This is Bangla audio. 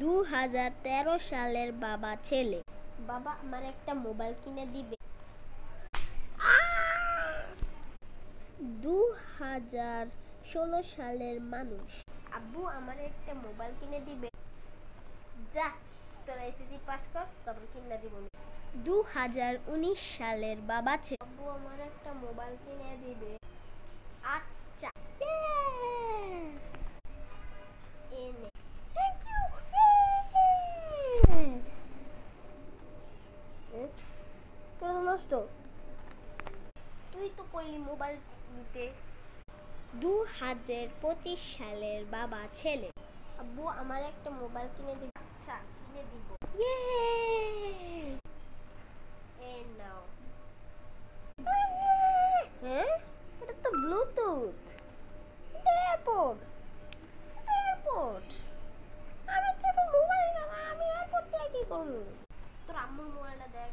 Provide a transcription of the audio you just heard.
2013 সালের বাবা ছেলে। বাবা আমার একটা মোবাইল কিনে দিবে। 2016 সালের মানুষ। আব্বু আমার একটা মোবাইল কিনে দিবে। যা তোরা এসএসসি পাস কর, তারপর কিনে দিব। 2019 সালের বাবা ছেলে। আব্বু আমার একটা মোবাইল কিনে দিবে। আচ্ছা, এনে থ্যাংক ইউ। তোরা নষ্ট, তুই তো কইলি মোবাইল নিতে। 2025 সালের বাবা ছেলে। আব্বু আমার একটা মোবাইল কিনে দিবে। আচ্ছা, কিনে দিব। এই নাও। হ্যাঁ, এটা তো ব্লুটুথ। Airport, airport. আমি তো মোবাইল না, আমি এয়ারপোর্ট দিয়ে কি করব? তোর আম্মুর মোবাইলটা দেখ।